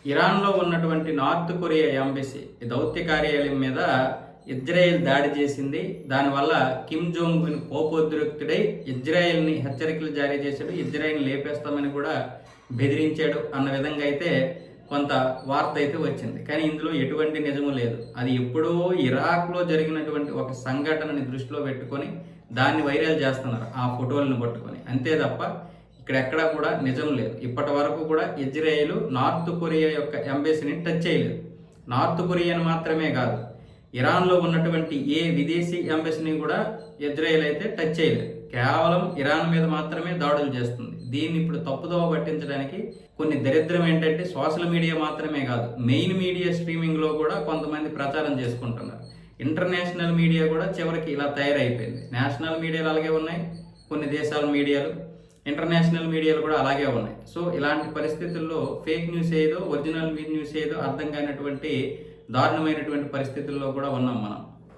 ఇరాన్లో ఉన్నటువంటి north Korea embassy దౌత్య కార్యాలయం మీద ఇజ్రాయెల్ దాడి చేసింది. దానివల్ల కిమ్ జోంగ్ ఉన్ కోపోద్రిక్తుడై ఇజ్రాయెల్ని హెచ్చరికలు జారీ చేశాడు. ఇజ్రాయెల్ని లేపేస్తామని కూడా బెదిరించాడు అన్న విధంగా అయితే కొంత వార్త అయితే వచ్చింది. కానీ ఇందులో ఎటువంటి నిజము లేదు. అది ఎప్పుడో ఇరాక్లో జరిగినటువంటి ఒక సంఘటనని దృష్టిలో పెట్టుకొని దాన్ని వైరల్ చేస్తున్నారు, ఆ ఫోటోలను పట్టుకొని. అంతే తప్ప ఇక్కడ ఎక్కడా కూడా నిజం లేదు. ఇప్పటి వరకు కూడా ఇజ్రాయెల్ నార్త్ కొరియా యొక్క ఎంబసీని టచ్ చేయలేదు. నార్త్ కొరియాను మాత్రమే కాదు, ఇరాన్లో ఉన్నటువంటి ఏ విదేశీ ఎంబసీని కూడా ఇజ్రాయెల్ అయితే టచ్ చేయలేదు. కేవలం ఇరాన్ మీద మాత్రమే దాడులు చేస్తుంది. దీన్ని ఇప్పుడు తప్పుదోవ పట్టించడానికి కొన్ని దరిద్రం ఏంటంటే సోషల్ మీడియా మాత్రమే కాదు, మెయిన్ మీడియా స్ట్రీమింగ్లో కూడా కొంతమంది ప్రచారం చేసుకుంటున్నారు. ఇంటర్నేషనల్ మీడియా కూడా చివరికి ఇలా తయారైపోయింది. నేషనల్ మీడియాలు అలాగే ఉన్నాయి, కొన్ని దేశాల మీడియాలు, ఇంటర్నేషనల్ మీడియాలు కూడా అలాగే ఉన్నాయి. సో ఇలాంటి పరిస్థితుల్లో ఫేక్ న్యూస్ ఏదో ఒరిజినల్ న్యూస్ ఏదో అర్థం కానటువంటి దారుణమైనటువంటి పరిస్థితుల్లో కూడా ఉన్నాం మనం.